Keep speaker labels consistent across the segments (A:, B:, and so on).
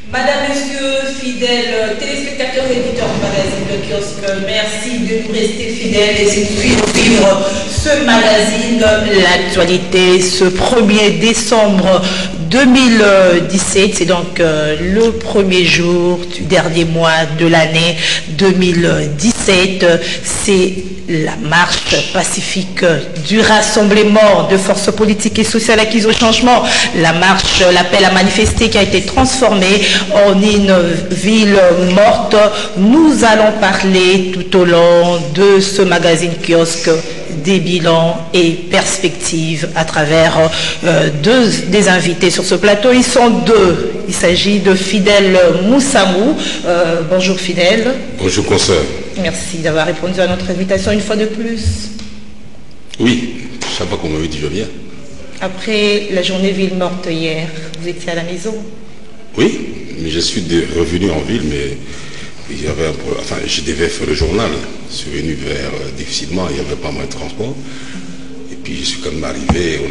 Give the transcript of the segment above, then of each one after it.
A: Madame, Monsieur, fidèles téléspectateurs et éditeurs du magazine Le Kiosque, merci de nous rester fidèles et de suivre ce magazine, l'actualité, ce 1er décembre 2017. C'est donc le premier jour du dernier mois de l'année 2017. C'est la marche pacifique du rassemblement de forces politiques et sociales acquises au changement. La marche, l'appel à manifester qui a été transformé en une ville morte. Nous allons parler tout au long de ce magazine kiosque des bilans et perspectives à travers des invités sur ce plateau. Ils sont deux. Il s'agit de Fidèle Moussamou. Bonjour Fidèle.
B: Bonjour consoeur.
A: Merci d'avoir répondu à notre invitation une fois de plus.
B: Oui, je ne sais pas comment m'avait dit je viens.
A: Après la journée ville morte hier, vous étiez à la maison?
B: Oui, mais je suis revenu en ville, mais il y avait un problème. Enfin, je devais faire le journal. Je suis venu difficilement, il n'y avait pas moins de transport. Et puis je suis quand même arrivé,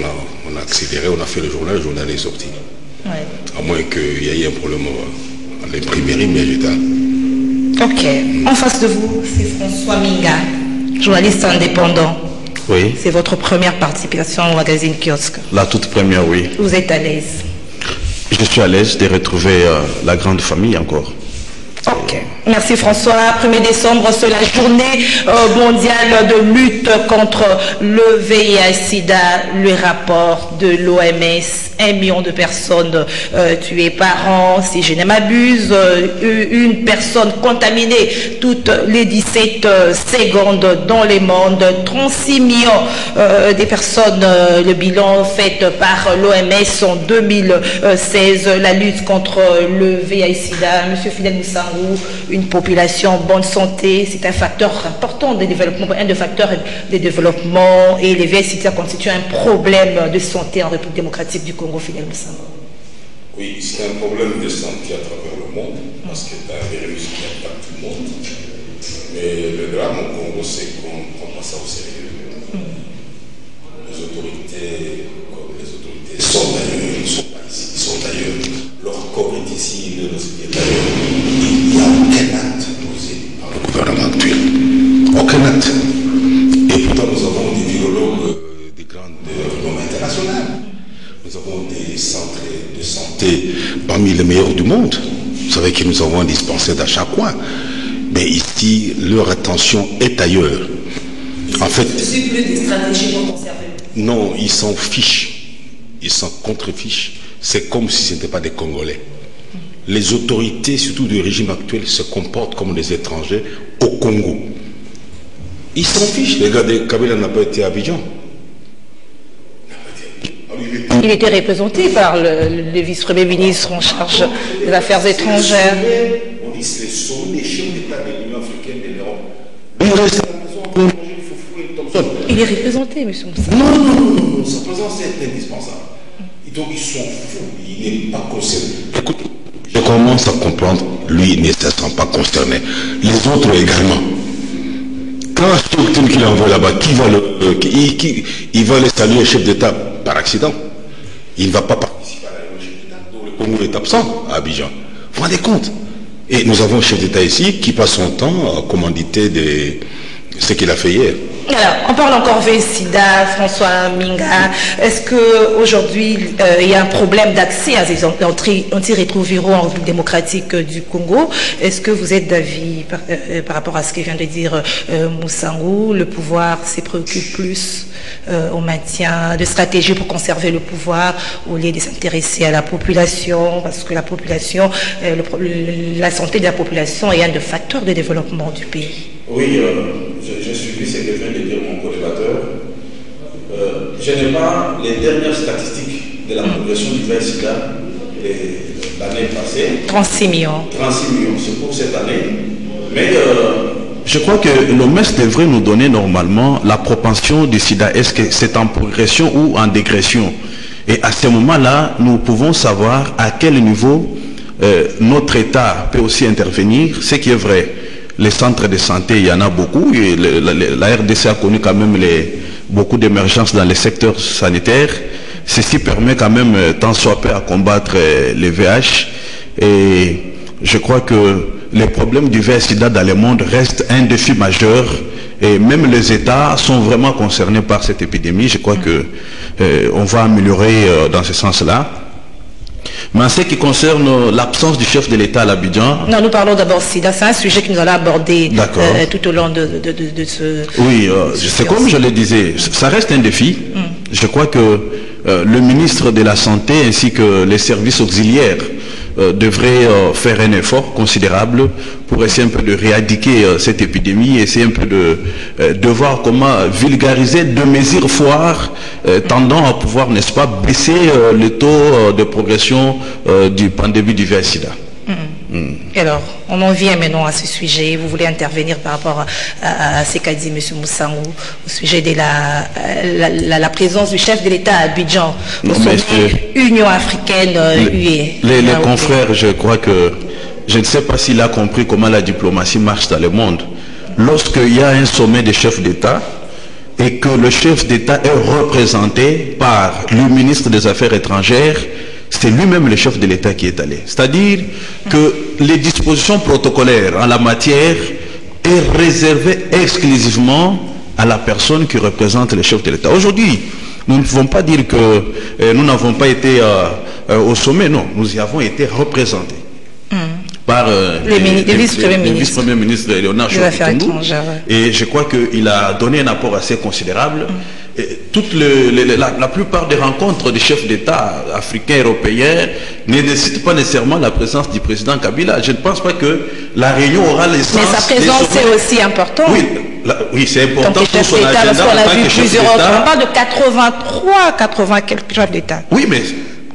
B: on a accéléré, on a fait le journal est sorti.
A: Ouais.
B: À moins qu'il y ait un problème à l'imprimerie, mais j'étais là.
A: Ok. En face de vous, c'est François Minga, journaliste indépendant.
C: Oui.
A: C'est votre première participation au magazine Kiosque.
C: La toute première, oui.
A: Vous êtes à l'aise?
C: Je suis à l'aise de retrouver la grande famille encore.
A: Ok. Merci François. 1er décembre, c'est la journée mondiale de lutte contre le VIH-Sida. Le rapport de l'OMS, 1 million de personnes tuées par an, si je ne m'abuse, une personne contaminée toutes les 17 secondes dans le monde, 36 millions des personnes, le bilan fait par l'OMS en 2016, la lutte contre le VIH-Sida. Monsieur Fidèle Moussamou, une population en bonne santé, c'est un facteur important de développement, un des facteurs de développement, et le VIH-Sida constitue un problème de santé en République démocratique du Congo. Fidèle Moussamou.
B: Oui, c'est un problème de santé à travers le monde, parce que c'est un virus qui impacte tout le monde. Mais le drame au Congo, c'est qu'on ne prend pas ça au sérieux. Les autorités sont d'ailleurs, ils ne sont pas ici, ils sont d'ailleurs. Leur corps est ici, le nôtre est d'ailleurs. Il n'y a aucun acte posé par le gouvernement actuel. Aucun acte. Et pourtant, nous avons des virologues des grandes normes internationales. Nous avons des centres de santé parmi les meilleurs du monde. Vous savez que nous avons un dispensaire dans chaque coin. Mais ici, leur attention est ailleurs. En fait,
A: c'est plus des stratégies pour conserver.
B: Non, ils s'en fichent. Ils s'en contrefichent. C'est comme si ce n'étaient pas des Congolais. Les autorités, surtout du régime actuel, se comportent comme des étrangers au Congo. Ils s'en fichent. Regardez, Kabila n'a pas été à Abidjan.
A: Il était représenté par le vice-premier ministre en charge des affaires étrangères.
B: On dit que ce sont les chefs d'État de l'Union africaine et de l'Europe. Il reste à la maison pour manger le foufou et le Thompson.
A: Il est représenté, monsieur Moussa.
B: Non, sa présence est indispensable. Et donc ils sont fous, il n'est pas concerné. Écoute, je commence à comprendre, lui il ne se sent pas concerné. Les autres également. Quand Stockton qu'il envoie là-bas, il va aller saluer le chef d'État par accident. Il ne va pas participer à la réunion du chef d'État, donc le Congo est absent à Abidjan. Vous vous rendez compte? Et nous avons un chef d'État ici qui passe son temps à commanditer ce qu'il a fait hier.
A: Alors, on parle encore VIH-Sida, François Minga. Est-ce qu'aujourd'hui, il y a un problème d'accès à ces antirétroviraux en République démocratique du Congo? Est-ce que vous êtes d'avis par rapport à ce que vient de dire Moussamou? Le pouvoir se préoccupe plus au maintien de stratégies pour conserver le pouvoir au lieu de s'intéresser à la population, parce que la population, la santé de la population est un des facteurs de développement du pays.
D: Oui, j'ai suivi ce que vient de dire mon collégateur. Je n'ai pas les dernières statistiques de la population du VIH-Sida l'année passée.
A: 36 millions.
D: 36 millions, c'est pour cette année. Mais
C: je crois que l'OMS devrait nous donner normalement la propension du sida. Est-ce que c'est en progression ou en dégression? Et à ce moment-là, nous pouvons savoir à quel niveau notre État peut aussi intervenir, ce qui est vrai. Les centres de santé, il y en a beaucoup. Et la RDC a connu quand même beaucoup d'émergences dans les secteurs sanitaires. Ceci permet quand même, tant soit peu, à combattre les VH. Et je crois que les problèmes du VIH-Sida dans le monde restent un défi majeur. Et même les États sont vraiment concernés par cette épidémie. Je crois que on va améliorer dans ce sens-là. Mais en ce qui concerne l'absence du chef de l'État à l'Abidjan...
A: Non, nous parlons d'abord SIDA. C'est un sujet que nous allons aborder tout au long de ce...
C: Oui, c'est comme je le disais, ça reste un défi. Je crois que le ministre de la Santé ainsi que les services auxiliaires devraient faire un effort considérable pour essayer un peu de éradiquer cette épidémie, essayer un peu de voir comment vulgariser deux mesures foires tendant à pouvoir, n'est-ce pas, baisser le taux de progression du pandémie du VIH-Sida.
A: Et alors, on en vient maintenant à ce sujet. Vous voulez intervenir par rapport à ce qu'a dit M. Moussangou au sujet de la présence du chef de l'État à Abidjan, au sommet Union africaine, UE.
C: Les confrères, je crois que, je ne sais pas s'il a compris comment la diplomatie marche dans le monde. Lorsqu'il y a un sommet des chefs d'État et que le chef d'État est représenté par le ministre des Affaires étrangères, c'est lui-même le chef de l'État qui est allé. C'est-à-dire que les dispositions protocolaires en la matière est réservée exclusivement à la personne qui représente le chef de l'État. Aujourd'hui, nous ne pouvons pas dire que nous n'avons pas été au sommet. Non, nous y avons été représentés par le vice-premier ministre Léonard Chouakitundu. Et je crois qu'il a donné un apport assez considérable. La plupart des rencontres des chefs d'État africains et européens ne nécessitent pas nécessairement la présence du président Kabila. Je ne pense pas que la réunion aura l'essence...
A: Mais sa présence c'est aussi important.
C: Oui, c'est important pour son agenda.
A: Parce qu'on a vu plusieurs autres. On parle de 80 quelques chefs d'État.
C: Oui, mais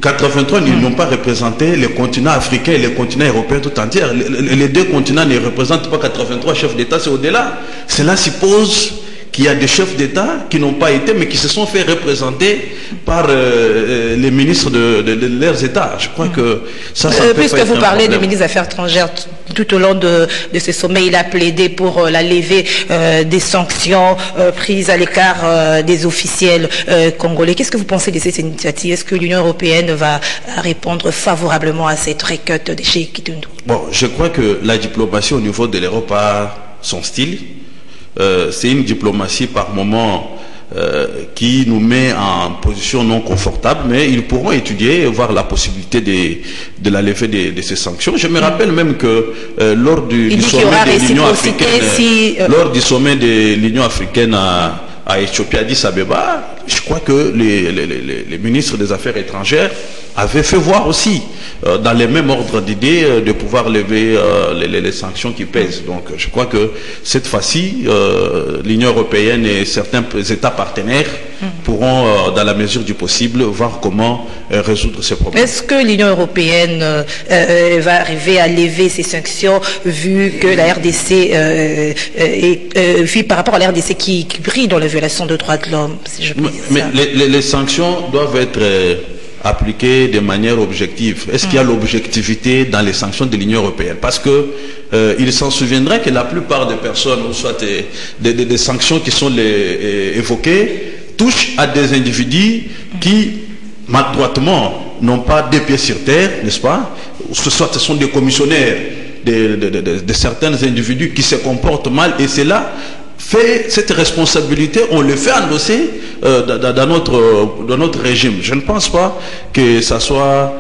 C: 83 n'ont pas représenté le continent africain et le continent européen tout entier. Les deux continents ne représentent pas 83 chefs d'État, c'est au-delà. Cela suppose qu'il y a des chefs d'État qui n'ont pas été, mais qui se sont fait représenter par les ministres de leurs États. Je crois que ça peut
A: puisque vous parlez du ministre des Affaires étrangères, tout au long de ce sommet, il a plaidé pour la levée des sanctions prises à l'écart des officiels congolais. Qu'est-ce que vous pensez de cette initiative? Est-ce que l'Union européenne va répondre favorablement à cette requête de Cheikh Kitundu?
C: Bon, je crois que la diplomatie au niveau de l'Europe a son style. C'est une diplomatie par moment qui nous met en position non confortable, mais ils pourront étudier et voir la possibilité de la levée de ces sanctions. Je me rappelle même que lors du sommet de l'Union africaine, lors du sommet de l'Union africaine à Éthiopie, Addis Abeba, je crois que les ministres des Affaires étrangères avaient fait voir aussi, dans les mêmes ordres d'idées, de pouvoir lever les sanctions qui pèsent. Donc je crois que cette fois-ci, l'Union européenne et certains États partenaires pourront, dans la mesure du possible, voir comment résoudre ces problèmes.
A: Est-ce que l'Union européenne va arriver à lever ces sanctions, vu que la RDC, vu par rapport à la RDC qui brille dans la violation des droits de l'homme, si je peux dire ça.
C: Mais les sanctions doivent être appliquées de manière objective. Est-ce qu'il y a l'objectivité dans les sanctions de l'Union européenne? Parce que il s'en souviendrait que la plupart des personnes, ou soit des sanctions qui sont évoquées, touchent à des individus qui, maladroitement, n'ont pas deux pieds sur terre, n'est-ce pas? Soit ce sont des commissionnaires de certains individus qui se comportent mal, et c'est là fait cette responsabilité, on le fait endosser dans notre régime. Je ne pense pas que ça soit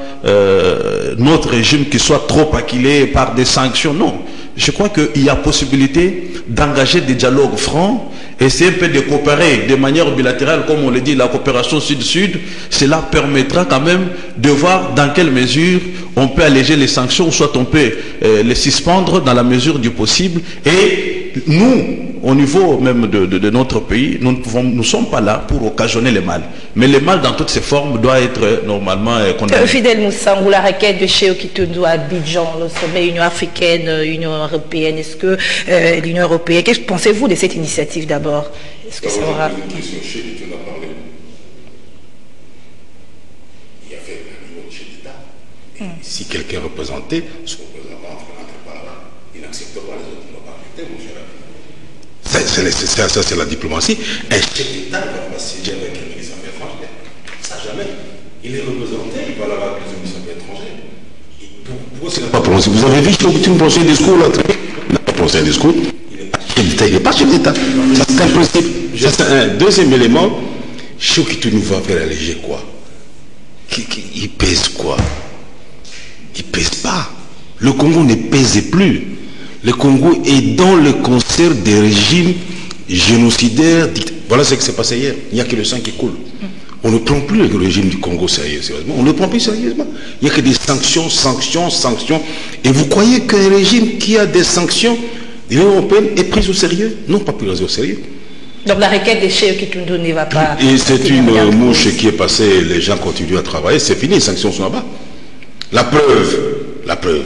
C: notre régime qui soit trop acculé par des sanctions. Non. Je crois qu'il y a possibilité d'engager des dialogues francs, essayer un peu de coopérer de manière bilatérale, comme on le dit, la coopération sud-sud. Cela permettra quand même de voir dans quelle mesure on peut alléger les sanctions, soit on peut les suspendre dans la mesure du possible. Et nous, au niveau même de notre pays, nous ne sommes pas là pour occasionner le mal. Mais le mal dans toutes ses formes doit être normalement condamné.
A: Fidèle Moussangou, la requête de Cheikh Kitundu à Abidjan, le sommet Union africaine, Union européenne, est-ce que l'Union européenne, qu'est-ce que pensez-vous de cette initiative d'abord? Est-ce que ça aura...
B: Il y avait un niveau de chef d'État. Si quelqu'un représentait, ce représentant n'entre pas là-bas, il n'accepte pas les autres, il ne va pas accepter, mon cher ami. Ça, c'est la diplomatie. Un chef d'État ne va pas siéger avec le ministre des Affaires étrangères. Ça, jamais. Il est représenté, il va là-bas avec le ministre des Affaires étrangères. Pour
E: Pas prononcé. Vous avez vu tu me prononces un discours là? Il n'a pas prononcé un discours. Il n'est pas chef d'État. C'est un principe. Un deuxième élément, Chokitou nous va faire alléger quoi? Il pèse quoi? Il pèse pas. Le Congo ne pèse plus. Le Congo est dans le concert des régimes génocidaires. Voilà ce qui s'est passé hier. Il n'y a que le sang qui coule. On ne prend plus le régime du Congo sérieusement. On ne le prend plus sérieusement. Il n'y a que des sanctions, sanctions, sanctions. Et vous croyez qu'un régime qui a des sanctions, l'Union européenne est prise au sérieux? Non, pas prise au sérieux.
A: Donc la requête des chefs qui ne va pas...
E: Et c'est une mouche qui est passée, les gens continuent à travailler, c'est fini, les sanctions sont là-bas. La preuve.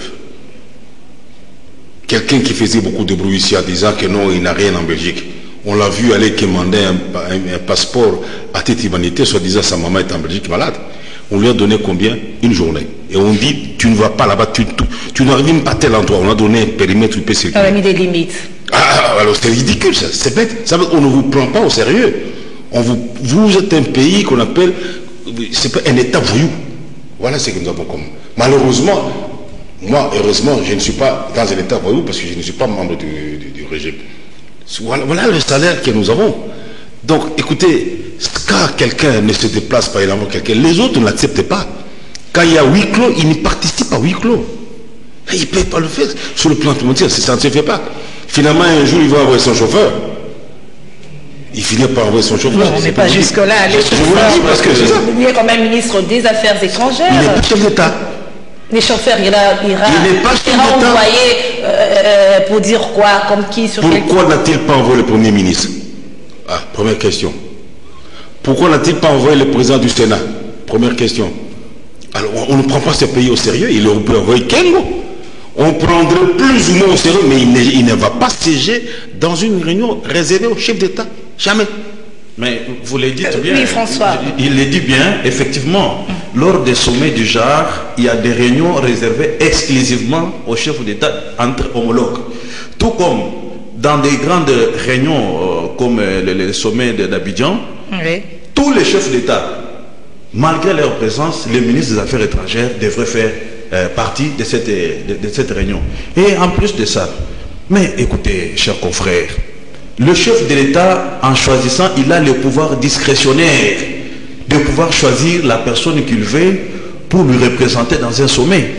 E: Quelqu'un qui faisait beaucoup de bruit ici en disant que non, il n'a rien en Belgique. On l'a vu aller commander un passeport à toute humanité, soit disant sa maman est en Belgique malade. On lui a donné combien? Une journée. Et on dit, tu ne vas pas là-bas, tu n'arrives même pas à tel endroit. On a donné un périmètre où il peut circuler.
A: On a mis des limites.
E: Alors c'est ridicule, ça. C'est bête. Ça veut dire qu'on ne vous prend pas au sérieux. Vous êtes un pays qu'on appelle, c'est pas un État voyou. Voilà ce que nous avons comme. Malheureusement, moi, heureusement, je ne suis pas dans un État voyou parce que je ne suis pas membre du régime. Voilà le salaire que nous avons. Donc, écoutez, quand quelqu'un ne se déplace pas, il envoie quelqu'un, les autres ne l'acceptent pas. Quand il y a huis clos, ils ne participent pas à huis clos. Ils ne peuvent pas le faire. Sur le plan mondial, ça ne se fait pas. Finalement, un jour, il va envoyer son chauffeur. Il finit par envoyer son chauffeur.
A: Non, on n'est pas jusque-là. Les chauffeurs,
E: parce que c'est ça.
A: Il est quand même ministre des Affaires étrangères.
E: Il n'est pas chef d'État.
A: Les chauffeurs, il
E: n'est pas chef d'État.
A: Envoyé pour dire quoi, comme qui, sur quel...
E: Pourquoi n'a-t-il pas envoyé le Premier ministre? Ah, première question. Pourquoi n'a-t-il pas envoyé le président du Sénat? Première question. Alors, on ne prend pas ce pays au sérieux. Il aurait pu envoyer Kengo. On prendrait plus ou moins au sérieux, mais il ne va pas siéger dans une réunion réservée au chef d'État. Jamais.
C: Mais vous le dites bien.
A: Oui, François.
C: Il le dit bien, effectivement. Lors des sommets du genre, il y a des réunions réservées exclusivement aux chefs d'État entre homologues. Tout comme dans des grandes réunions comme le sommet d'Abidjan,
A: Oui.
C: tous les chefs d'État, malgré leur présence, les ministres des Affaires étrangères devraient faire partie de cette réunion. Et en plus de ça, mais écoutez, chers confrères, le chef de l'État, en choisissant, il a le pouvoir discrétionnaire de pouvoir choisir la personne qu'il veut pour lui représenter dans un sommet.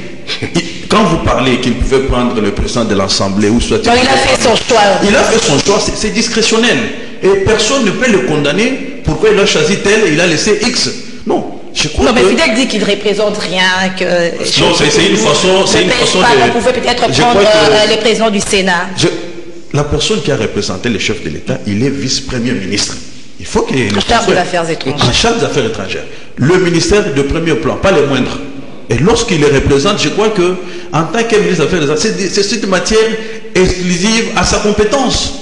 C: Quand vous parlez qu'il pouvait prendre le président de l'Assemblée ou soit...
A: Donc il a fait son choix.
C: Il a fait son choix, c'est discrétionnel. Et personne ne peut le condamner. Pourquoi il a choisi tel et il a laissé X? Non. Je crois
A: non, mais Fidel dit qu'il ne représente rien, que...
C: Non, c'est une façon... C'est une façon de...
A: On pouvait peut-être prendre les présidents du Sénat.
C: La personne qui a représenté le chef de l'État, il est vice-premier ministre. Il faut qu'il ait...
A: En charge des affaires étrangères.
C: En charge des affaires étrangères. Le ministère de premier plan, pas les moindres. Et lorsqu'il les représente, je crois que en tant que ministre des Affaires étrangères, c'est une matière exclusive à sa compétence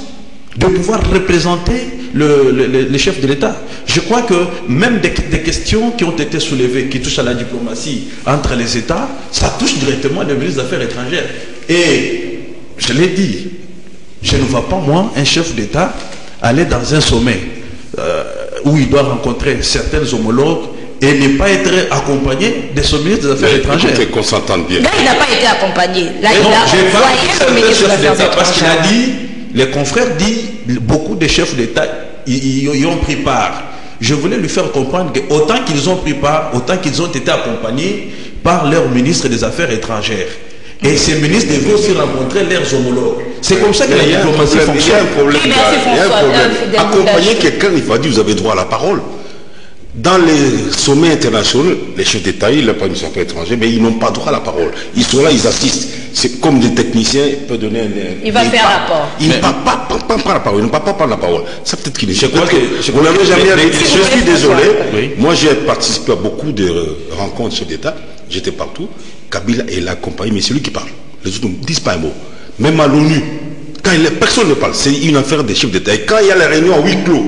C: de pouvoir représenter le chef de l'État. Je crois que même des questions qui ont été soulevées, qui touchent à la diplomatie entre les États, ça touche directement le ministre des Affaires étrangères. Et je l'ai dit, je ne vois pas, moi, un chef d'État aller dans un sommet où il doit rencontrer certains homologues et ne pas être accompagné de son ministre des Affaires étrangères.
E: Écoutez, qu'on s'entende bien.
A: Là, il n'a pas été accompagné. Là, il a envoyé le ministre des Affaires étrangères.
C: Parce qu'il a dit, les confrères disent, beaucoup de chefs d'État y ont pris part. Je voulais lui faire comprendre que autant qu'ils ont pris part, autant qu'ils ont été accompagnés par leur ministre des Affaires étrangères. Et ces ministres devaient aussi rencontrer leurs homologues. C'est comme ça que la diplomatie fonctionne.
E: Il y a un problème. Accompagner quelqu'un, il va dire, vous avez droit à la parole. Dans les sommets internationaux, les chefs d'État, ils n'ont pas une affaires étrangère, mais ils n'ont pas droit à la parole. Ils sont là, ils assistent. C'est comme des techniciens, ils peuvent donner un...
A: Il va faire un rapport.
E: Il ne peut pas prendre la parole. Il ne peut pas prendre la parole. Ça peut-être qu'il est... Vous n'avez jamais... Je suis désolé.
C: Oui.
E: Moi, j'ai participé à beaucoup de rencontres de chefs d'État. J'étais partout. Kabila est l'accompagné, mais c'est lui qui parle. Les autres ne disent pas un mot. Même à l'ONU, quand personne ne parle, c'est une affaire des chefs d'État. Et quand il y a la réunion à huis clos,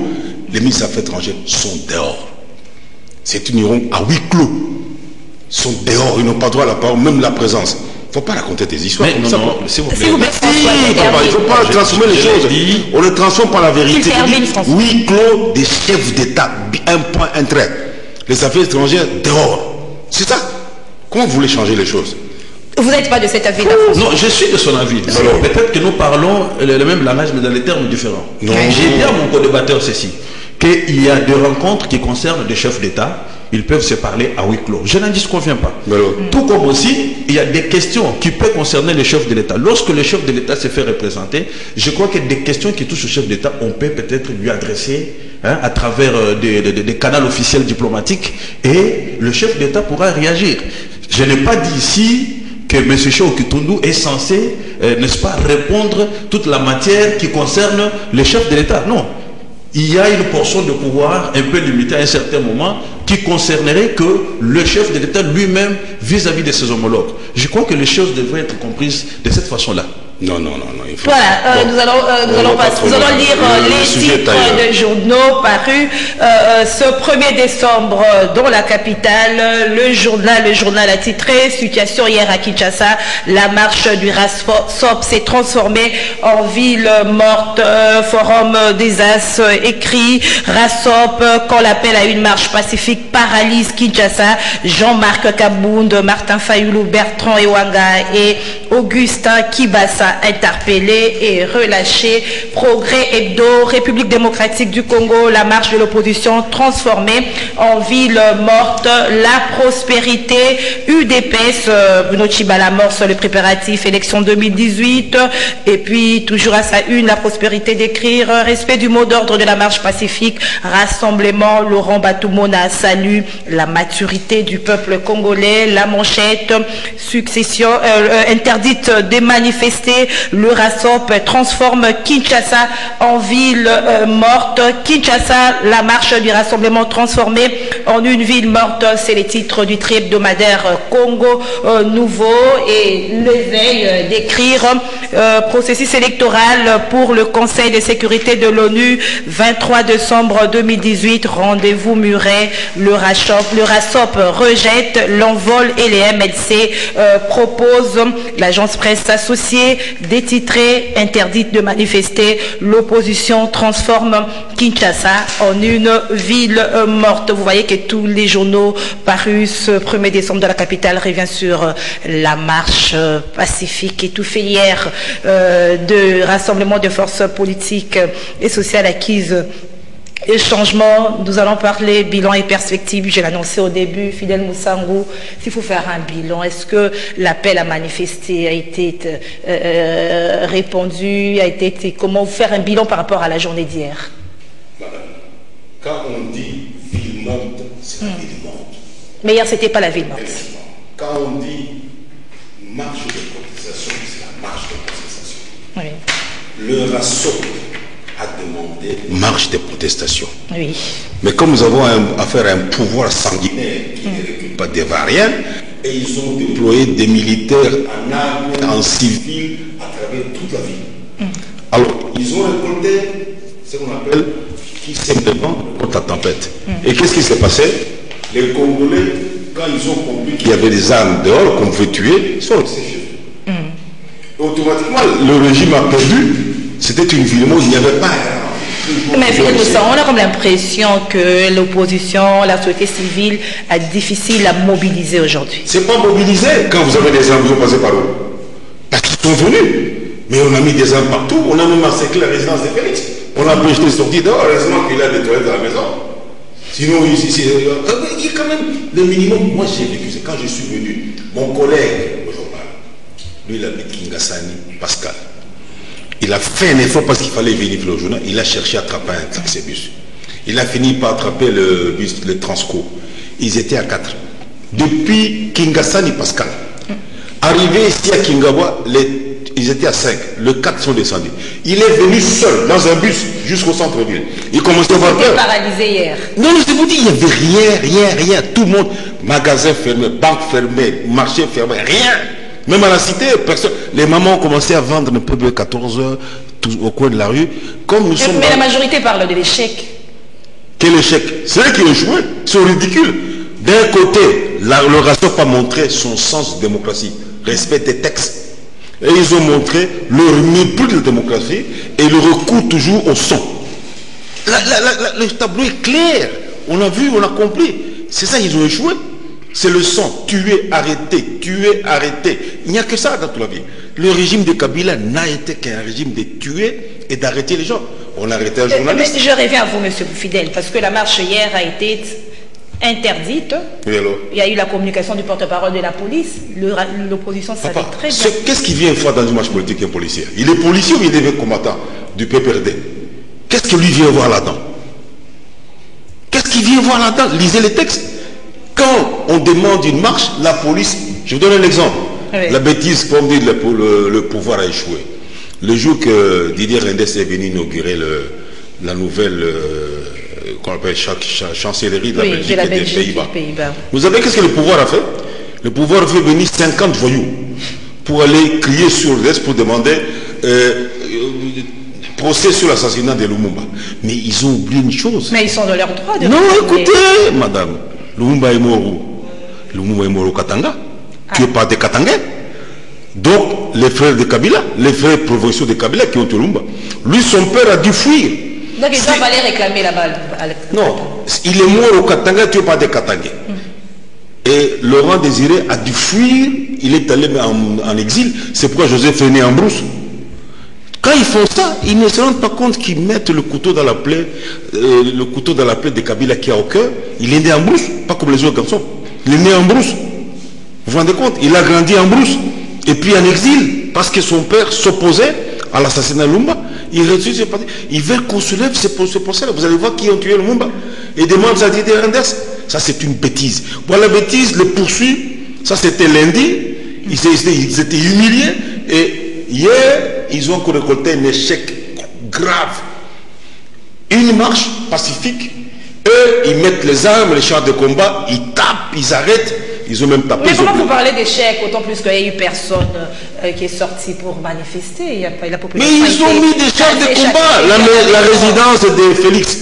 E: les ministres des Affaires étrangères sont dehors. C'est une réunion à huis clos. Ils sont dehors, ils n'ont pas droit à la parole, même la présence. Il ne faut pas raconter des histoires comme ça.
C: S'il vous plaît.
A: S'il vous plaît, François,
E: Il ne faut pas transformer les choses. On les transforme par la vérité.
A: termine, François.
E: Huis clos des chefs d'État. Un point, un trait. Les affaires étrangères dehors. C'est ça. Comment vous voulez changer les choses?
A: Vous n'êtes pas de cet avis-là?
C: Non, je suis de son avis. Peut-être que nous parlons le même langage, mais dans des termes différents. J'ai dit à mon co-débatteur ceci, qu'il y a des rencontres qui concernent des chefs d'État, ils peuvent se parler à huis clos. Je n'en disconviens pas. Tout comme aussi, il y a des questions qui peuvent concerner les chefs de l'État. Lorsque le chef de l'État se fait représenter, je crois que des questions qui touchent au chef d'État, on peut peut-être lui adresser à travers des canaux officiels diplomatiques, et le chef d'État pourra réagir. Je n'ai pas dit ici que M. Chao Kitundu est censé, n'est-ce pas, répondre toute la matière qui concerne les chefs de l'État. Non. Il y a une portion de pouvoir un peu limitée à un certain moment qui concernerait que le chef de l'État lui-même vis-à-vis de ses homologues. Je crois que les choses devraient être comprises de cette façon-là.
E: Non. Il faut...
A: Voilà, nous allons lire les titres de journaux parus ce 1er décembre dans la capitale. Le journal a titré « Situation hier à Kinshasa, la marche du RASOP s'est transformée en ville morte ». Forum des As écrit « RASOP, quand l'appel à une marche pacifique paralyse Kinshasa ». Jean-Marc Kabound, Martin Fayoulou, Bertrand Ewanga et Augustin Kibasa interpellés et relâchés. Progrès Hebdo, République démocratique du Congo, la marche de l'opposition transformée en ville morte. La prospérité, UDPS, Bruno Tshibala amorce le préparatif élection 2018. Et puis, toujours à sa une, la prospérité d'écrire, respect du mot d'ordre de la marche pacifique, rassemblement, Laurent Batoumona salue la maturité du peuple congolais. La manchette, succession interdite de manifester, le RASOP transforme Kinshasa en ville morte. Kinshasa, la marche du rassemblement transformée en une ville morte, c'est les titres du tri-hebdomadaire Congo Nouveau. Et l'éveil d'écrire processus électoral pour le Conseil de sécurité de l'ONU 23 décembre 2018, rendez-vous Muret. Le RASOP rejette l'envol et les MLC proposent. L'agence presse associée détitrée, interdite de manifester, l'opposition transforme Kinshasa en une ville morte. Vous voyez que tous les journaux parus ce 1er décembre de la capitale reviennent sur la marche pacifique étouffée hier de rassemblement de forces politiques et sociales acquises. Et changement, nous allons parler bilan et perspective. Je l'ai annoncé au début, Fidèle Moussangou, s'il faut faire un bilan, est-ce que l'appel à manifester a été répondu, comment faire un bilan par rapport à la journée d'hier?
B: Madame, quand on dit ville morte, c'est la ville morte.
A: Mais hier, c'était pas la ville morte.
B: Quand on dit marche de protestation, c'est la marche de protestation.
A: Oui.
B: Le RASOP a demandé
E: marche de protestation.
A: Oui.
E: Mais comme nous avons affaire à un pouvoir sanguinaire qui ne recule pas des variants, et ils ont déployé des militaires en armes, en civil, à travers toute la ville. Alors, ils ont récolté ce qu'on appelle qui simplement contre la tempête. Et qu'est-ce qui s'est passé? Les Congolais, quand ils ont compris qu'il y avait des armes dehors qu'on pouvait tuer, ils sont restés chez eux. Automatiquement, le régime a perdu. C'était une ville où il n'y avait pas.
A: Mais on a comme l'impression que l'opposition, la société civile est difficile à mobiliser aujourd'hui.
E: C'est pas mobilisé quand vous avez des armes, vous passez par où? Parce qu'ils sont venus. Mais on a mis des armes partout, on a même massacré la résidence de Félix. On a empêché les sorties dehors, heureusement qu'il a des toilettes à la maison. Sinon, ici, il y a quand même le minimum. Moi, j'ai vécu, c'est quand je suis venu, mon collègue au journal, lui, il habite Kingasani, Pascal. Il a fait un effort parce qu'il fallait venir au journal. Il a cherché à attraper un taxibus. Il a fini par attraper le bus, le Transco. Ils étaient à 4. Depuis Kingasani, Pascal. Arrivé ici à Kingawa, ils étaient à 5. Le 4 sont descendus. Il est venu seul dans un bus jusqu'au centre-ville. Il commençait à avoir peur.
A: Paralysé hier.
E: Non, je vous dis, il n'y avait rien. Tout le monde, magasin fermé, banque fermée, marché fermé, rien. Même à la cité, personne. Les mamans ont commencé à vendre un peu de 14 heures au coin de la rue. Comme nous sommes.
A: Mais la majorité parle de l'échec.
E: Quel échec? C'est eux qui ont joué. C'est ridicule. D'un côté, le RASOP a montré son sens de démocratie, respect des textes. Et ils ont montré leur mépris de la démocratie et le recours toujours au son. Le tableau est clair. On a vu, on a compris. C'est ça, ils ont échoué. C'est le sang. Tuer, arrêter, tuer, arrêter. Il n'y a que ça dans toute la vie. Le régime de Kabila n'a été qu'un régime de tuer et d'arrêter les gens. On a arrêté un journaliste.
A: Je reviens à vous, monsieur Fidèle, parce que la marche hier a été interdite.
E: Oui, alors?
A: Il y a eu la communication du porte-parole de la police. L'opposition savait très bien.
E: Qu'est-ce qu'il vient faire dans une marche politique, un policier? Il est policier ou il devient combattant du PPRD? Qu'est-ce que lui vient voir là-dedans? Qu'est-ce qu'il vient voir là-dedans? Lisez les textes. Quand on demande une marche, la police... Je vous donne un exemple.
A: Oui.
E: La bêtise, comme dit le pouvoir a échoué. Le jour que Didier Reynders est venu inaugurer la nouvelle qu'on appelle chancellerie de la Belgique et des Pays-Bas. Vous savez qu'est-ce que le pouvoir a fait? Le pouvoir fait venir 50 voyous pour aller crier sur l'Est pour demander procès sur l'assassinat de Lumumba. Mais ils ont oublié une chose.
A: Mais ils sont de leur droit de...
E: Non, écoutez, madame. Lumumba est mort où? Lumumba est mort au Katanga. Qui est pas des Katangais. Donc, les frères de Kabila, les frères provinciaux de Kabila qui ont tué Lumumba. Lui, son père a dû fuir.
A: Donc, ils doivent aller réclamer là-bas.
E: Non, il est mort au Katanga, tu es pas des Katangais. Et Laurent Désiré a dû fuir, il est allé en exil. C'est pourquoi Joseph est né en brousse. Quand ils font ça, ils ne se rendent pas compte qu'ils mettent le couteau dans la plaie, de Kabila qui a au cœur. Il est né en brousse, pas comme les autres garçons. Il est né en brousse. Vous vous rendez compte? Il a grandi en brousse. Et puis en exil, parce que son père s'opposait à l'assassinat de Lumumba. Il veut qu'on soulève ce procès-là. Vous allez voir qui ont tué Lumumba. Et demande ça à Didier Reynders. Ça, c'est une bêtise. Voilà la bêtise, le poursuit. Ça, c'était lundi. Ils étaient humiliés. Et hier, ils ont récolté un échec grave. Une marche pacifique. Eux, ils mettent les armes, les chars de combat, ils tapent, ils arrêtent. Ils ont même tapé.
A: Mais comment vous parlez d'échec, autant plus qu'il n'y a eu personne qui est sorti pour manifester? Il y a pas la population.
E: Mais ils ont mis des chars de combat. La résidence de Félix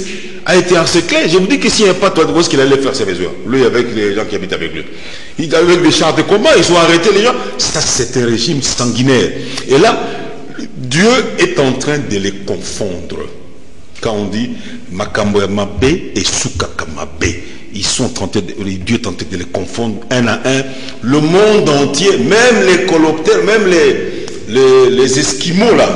E: a été encerclée. Je vous dis que s'il n'y a pas toi de qu'il allait faire ses mesures. Lui avec les gens qui habitent avec lui. Avec des chars de combat, ils ont arrêté les gens. Ça, c'est un régime sanguinaire. Et là, Dieu est en train de les confondre. Quand on dit Makambo Mabe et Soukakamabe, ils sont tentés Dieu est tenté de les confondre un à un. Le monde entier, même les coloptères, même les Esquimaux là,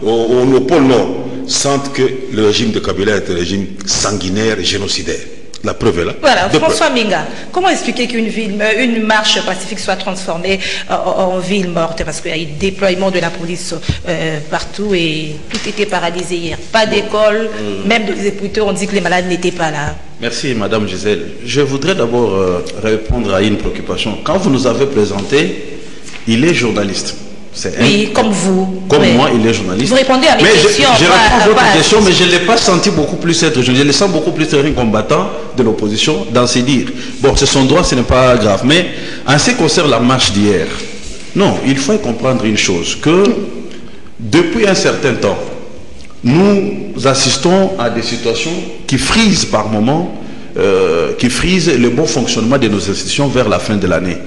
E: au pôle Nord, sentent que le régime de Kabila est un régime sanguinaire et génocidaire. La preuve est là.
A: Voilà, François Minga, comment expliquer qu'une marche pacifique soit transformée en ville morte? Parce qu'il y a eu déploiement de la police partout et tout était paralysé hier. Pas d'école, même des hôpitaux, on dit que les malades n'étaient pas là.
C: Merci Madame Gisèle. Je voudrais d'abord répondre à une préoccupation. Quand vous nous avez présenté, il est journaliste.
A: Oui, comme vous.
C: Comme moi, il est journaliste.
A: Vous répondez à mes questions.
C: Je réponds à votre question, mais je ne l'ai pas senti beaucoup plus être. Je le sens beaucoup plus être un combattant de l'opposition dans ses dires. Bon, c'est son droit, ce n'est pas grave. Mais en ce qui concerne la marche d'hier, non, il faut comprendre une chose, que depuis un certain temps, nous assistons à des situations qui frisent par moments, qui frisent le bon fonctionnement de nos institutions vers la fin de l'année.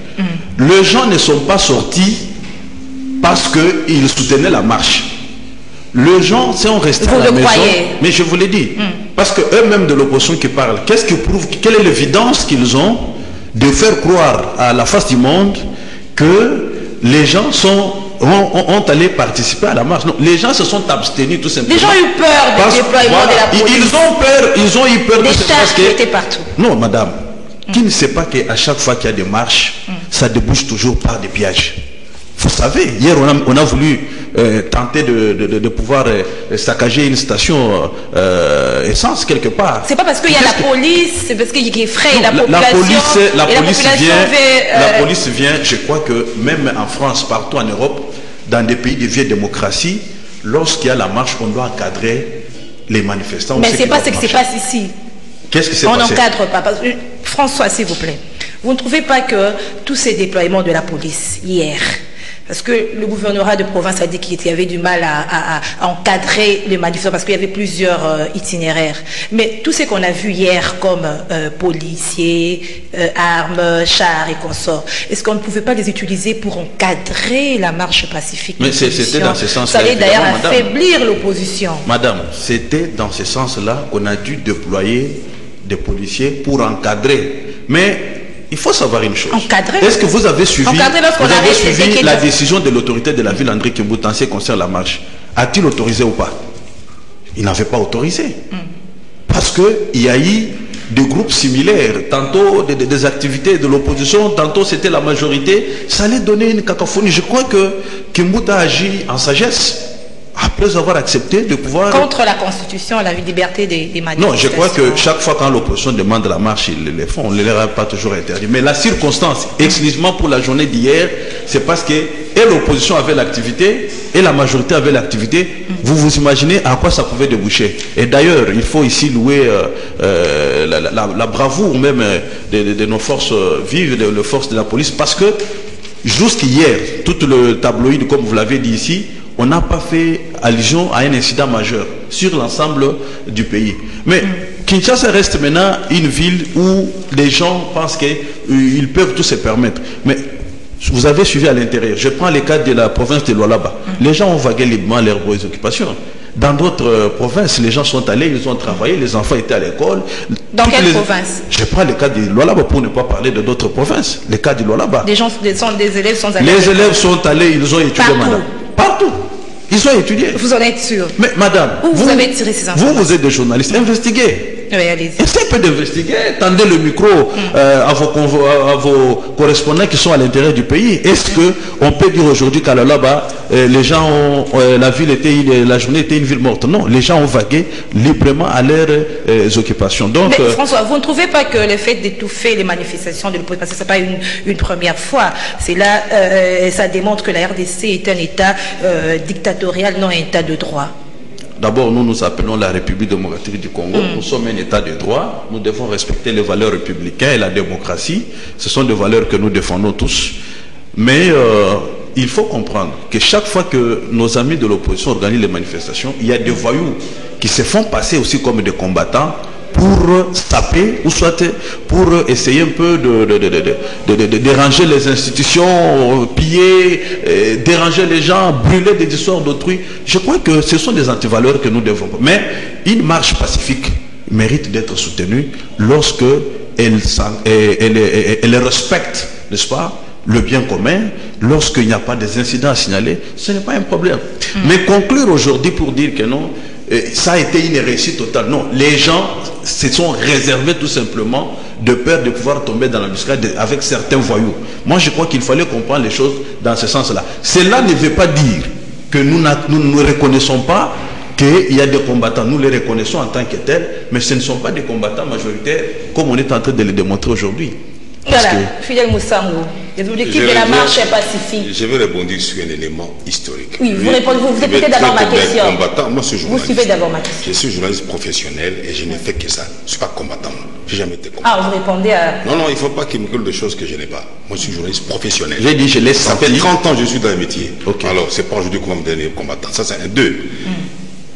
C: Les gens ne sont pas sortis parce qu'ils soutenaient la marche. Les gens sont restés à la maison. Mais je vous l'ai dit. Parce qu'eux-mêmes de l'opposition qui parlent, qu'est-ce qui prouve, quelle est l'évidence qu'ils ont de faire croire à la face du monde que les gens ont allé participer à la marche? Non, les gens se sont abstenus tout simplement.
A: Les gens ont eu peur du déploiement de la police.
C: Ils ont eu peur.
A: Des chars qui étaient partout.
C: Non, madame. Qui ne sait pas qu'à chaque fois qu'il y a des marches, ça débouche toujours par des pièges. Vous savez, hier on a voulu tenter de pouvoir saccager une station essence quelque part.
A: C'est pas parce qu'il y a la police, c'est parce qu'il effraie la population.
C: La police vient, je crois que même en France, partout en Europe, dans des pays de vieille démocratie, lorsqu'il y a la marche, on doit encadrer les manifestants.
A: Mais c'est pas ce qui se passe ici.
C: Qu'est-ce qui s'est passé?
A: On n'encadre pas. François, s'il vous plaît, vous ne trouvez pas que tous ces déploiements de la police hier, parce que le gouvernorat de province a dit qu'il y avait du mal à encadrer les manifestants parce qu'il y avait plusieurs itinéraires. Mais tout ce qu'on a vu hier comme policiers, armes, chars et consorts, est-ce qu'on ne pouvait pas les utiliser pour encadrer la marche pacifique?
C: Mais c'était dans ce sens-là.
A: Ça allait d'ailleurs affaiblir l'opposition. Madame,
C: c'était dans ce sens-là qu'on a dû déployer des policiers pour encadrer. Mais il faut savoir une chose.
A: Encadrer.
C: Est-ce que vous avez suivi,
A: la
C: la décision de l'autorité de la ville André Kimbuta en ce qui concerne la marche? A-t-il autorisé ou pas? Il n'avait pas autorisé. Parce qu'il y a eu des groupes similaires, tantôt des activités de l'opposition, tantôt c'était la majorité. Ça allait donner une cacophonie. Je crois que Kimbuta agit en sagesse. Après avoir accepté de pouvoir...
A: Contre la Constitution, la liberté des manifestations.
C: Non, je crois que chaque fois quand l'opposition demande la marche, ils le font. On ne leur a pas toujours interdit. Mais la circonstance, exclusivement pour la journée d'hier, c'est parce que et l'opposition avait l'activité et la majorité avait l'activité. Vous vous imaginez à quoi ça pouvait déboucher. Et d'ailleurs, il faut ici louer la bravoure même de nos forces vives, de forces de la police, parce que jusqu'hier, tout le tabloïd, comme vous l'avez dit ici, on n'a pas fait allusion à un incident majeur sur l'ensemble du pays. Mais Kinshasa reste maintenant une ville où les gens pensent qu'ils peuvent tout se permettre. Mais vous avez suivi à l'intérieur. Je prends le cas de la province de Lualaba. Les gens ont vagué librement leurs occupations. Dans d'autres provinces, les gens sont allés, ils ont travaillé, les enfants étaient à l'école.
A: Dans quelle province?
C: Je prends le cas de Lualaba pour ne pas parler de d'autres provinces. Le cas de Lualaba.
A: Des élèves sont allés.
C: Les élèves sont allés, ils ont étudié, madame. Partout. Ils ont étudié.
A: Vous en êtes sûr?
C: Mais madame,
A: vous avez tiré ces informations?
C: Vous êtes des journalistes, investiguez.
A: Oui, allez-y.
C: Essayez peu d'investiguer, tendez le micro à vos correspondants qui sont à l'intérieur du pays. Est-ce qu'on peut dire aujourd'hui qu'à là-bas, les gens ont, la journée était une ville morte? Non, les gens ont vagué librement à leurs occupations. Donc,
A: mais François, vous ne trouvez pas que le fait d'étouffer les manifestations de l'opposition, parce que ce n'est pas une première fois, c'est là, ça démontre que la RDC est un État dictatorial, non un État de droit?
C: D'abord, nous appelons la République démocratique du Congo. Nous sommes un État de droit. Nous devons respecter les valeurs républicaines et la démocratie. Ce sont des valeurs que nous défendons tous. Mais il faut comprendre que chaque fois que nos amis de l'opposition organisent les manifestations, il y a des voyous qui se font passer aussi comme des combattants pour taper ou soit pour essayer un peu de déranger les institutions, piller, déranger les gens, brûler des histoires d'autrui. Je crois que ce sont des antivaleurs que nous devons. Mais une marche pacifique mérite d'être soutenue lorsque elle respecte, n'est-ce pas, le bien commun, lorsqu'il n'y a pas des incidents à signaler, ce n'est pas un problème. Mais conclure aujourd'hui pour dire que non, ça a été une réussite totale. Non, les gens se sont réservés tout simplement de peur de pouvoir tomber dans l'embuscade avec certains voyous. Moi, je crois qu'il fallait comprendre les choses dans ce sens-là. Cela ne veut pas dire que nous ne reconnaissons pas qu'il y a des combattants. Nous les reconnaissons en tant que tels, mais ce ne sont pas des combattants majoritaires comme on est en train de le démontrer aujourd'hui.
A: Voilà, Fidèle Moussamou, les objectifs de la marche est pacifique.
E: Je vais rebondir sur un élément historique.
A: Oui, vous répétez d'abord ma question.
E: Moi, je suis journaliste.
A: Vous suivez d'abord ma question.
E: Je suis journaliste professionnel et je ne fais que ça. Je ne suis pas combattant. Je n'ai jamais été combattant.
A: Ah, vous répondez à...
E: Non, il ne faut pas qu'il me colle de choses que je n'ai pas. Moi, je suis journaliste professionnel.
C: J'ai dit, je laisse
E: ça fait 30 ans que je suis dans le métier.
C: Okay.
E: Alors, c'est pas aujourd'hui qu'on va me donner combattant. Ça, c'est un 2.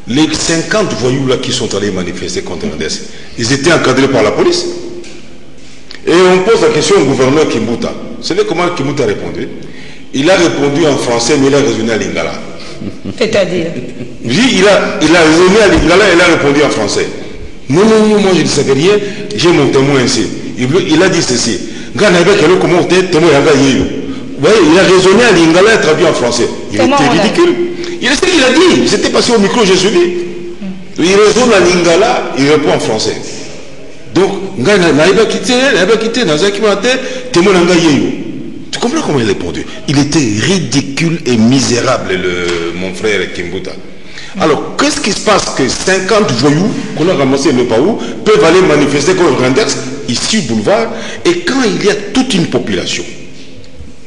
E: Les 50 voyous là qui sont allés manifester contre RDC, ils étaient encadrés par la police. Et on pose la question au gouverneur Kimbuta. Vous savez comment Kimbuta a répondu? Il a répondu en français, mais il a raisonné à lingala.
A: C'est-à-dire?
E: Oui, il a raisonné à lingala et il a répondu en français. Non, moi je ne savais rien, j'ai mon témoin ici. Il a dit ceci. Il a raisonné à lingala et traduit en français. Il était ridicule. Il sait ce qu'il a dit. C'était passé au micro, j'ai suivi. Il raisonne à lingala, il répond en français. Donc, tu comprends comment il a répondu? Il était ridicule et misérable, mon frère Kimbuta. Alors, qu'est-ce qui se passe que 50 voyous qu'on a ramassés ne pas où peuvent aller manifester comme Randex, ici au boulevard, et quand il y a toute une population,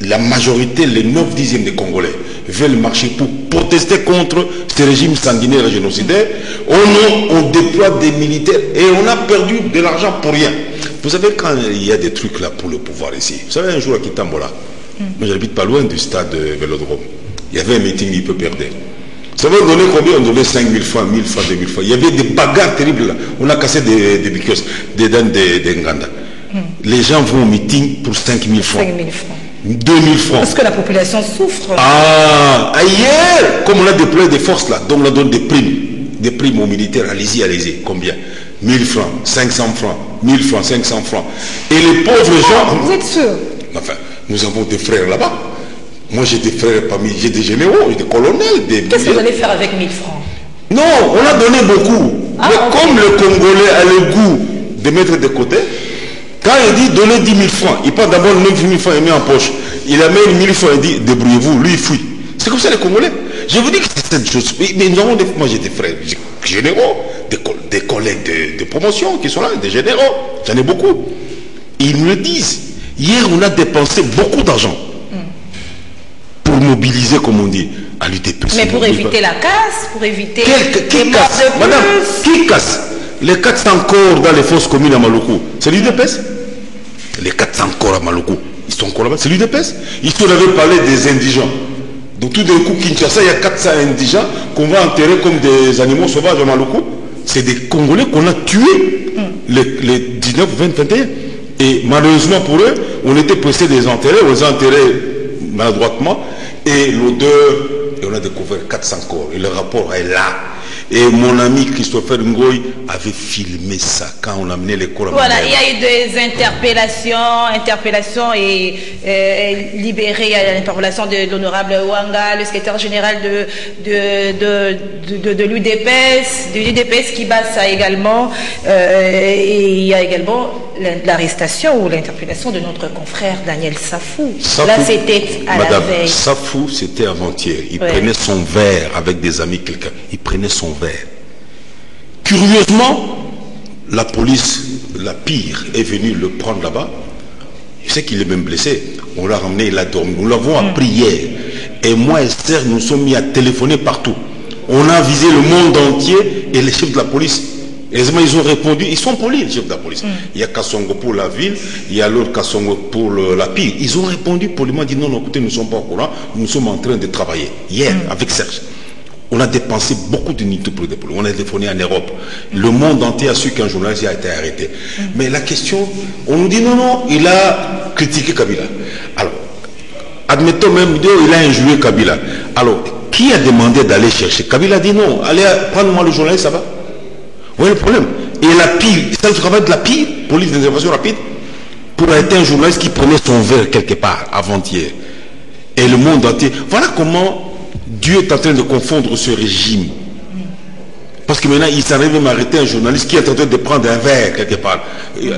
E: la majorité, les 9/10 des Congolais, veulent marcher pour protester contre ce régime sanguinaire et génocidaire, on déploie des militaires et on a perdu de l'argent pour rien. Vous savez, quand il y a des trucs là pour le pouvoir ici, vous savez, un jour à Kitambola, moi j'habite pas loin du stade Vélodrome, il y avait un meeting, il peut perdre. Vous savez, on donnait combien? On donnait 5 000 francs, 1000 francs, 2000 francs. Il y avait des bagarres terribles là. On a cassé des bikos, des dents de Nganda. Les gens vont au meeting pour 5 000 francs.
A: 5 000 francs.
E: 2000 francs.
A: Parce que la population souffre.
E: Hier, comme on a déployé des forces là, donc on a donné des primes aux militaires, allez-y. Combien? 1000 francs, 500 francs, 1000 francs, 500 francs. Et les pauvres gens...
A: Vous êtes sûr?
E: Enfin, nous avons des frères là-bas. Moi, j'ai des frères parmi... J'ai des généraux, des colonels, des...
A: Qu'est-ce que vous allez faire avec 1000 francs?
E: Non, on a donné beaucoup. Mais comme le Congolais a le goût de mettre de côté, quand il dit donner 10 000 francs, il prend d'abord 9 000 francs et met en poche. Il amène 1000 francs et dit débrouillez-vous, lui il fuit. C'est comme ça les Congolais. Je vous dis que c'est cette chose. Mais nous avons moi j'ai des frères généraux, des collègues de promotion qui sont là, des généraux. J'en ai beaucoup. Ils me le disent. Hier, on a dépensé beaucoup d'argent pour mobiliser, comme on dit, à l'UDP.
A: Mais pour éviter la casse, pour éviter
E: qui casse? Madame, qui casse? Les 400 corps dans les fosses communes à Maluku, c'est l'UDPS. Les 400 corps à Maluku, ils sont encore là-bas, c'est l'UDPS. Ici, on avait parlé des indigents. Donc tout d'un coup, Kinshasa, il y a 400 indigents qu'on va enterrer comme des animaux sauvages à Maluku. C'est des Congolais qu'on a tués les 19, 20, 21. Et malheureusement pour eux, on était pressé de les enterrer, on les a enterrés maladroitement. Et l'odeur, et on a découvert 400 corps. Et le rapport est là. Et mon ami Christopher Ngoy avait filmé ça quand on a amené les corps à
A: Voilà, il y a eu des interpellations et libéré à l'interpellation de l'honorable Wanga, le secrétaire général de l'UDPS qui bat ça également. Et il y a également l'arrestation ou l'interpellation de notre confrère Daniel Safou. Là, c'était à la veille.
E: Safou, c'était avant-hier. Il prenait son verre avec des amis, quelqu'un. Il prenait son verre. Curieusement, la police, la pire, est venue le prendre là-bas. Je sais qu'il est même blessé. On l'a ramené, il a dormi. Nous l'avons appris hier. Et moi et Esther, nous sommes mis à téléphoner partout. On a visé le monde entier et les chefs de la police. Heureusement, ils ont répondu. Ils sont polis, les chefs de la police. Il y a Kassongo pour la ville, il y a l'autre Kassongo pour la pire. Ils ont répondu poliment, dit non, écoutez, nous ne sommes pas au courant, nous sommes en train de travailler. Hier, avec Serge, on a dépensé beaucoup d'unités pour le dépôt. On a téléphoné en Europe. Le monde entier a su qu'un journaliste a été arrêté. Mais la question, on nous dit non, il a critiqué Kabila. Alors, admettons même, il a injurié Kabila. Alors, qui a demandé d'aller chercher? Kabila a dit non, allez, prends-moi le journaliste, ça va. Vous voyez le problème? Et la pire, c'est le travail de la pire, police d'intervention rapide, pour arrêter un journaliste qui prenait son verre quelque part avant-hier. Et le monde entier. Voilà comment Dieu est en train de confondre ce régime. Parce que maintenant, il s'arrive même à arrêter un journaliste qui est en train de prendre un verre quelque part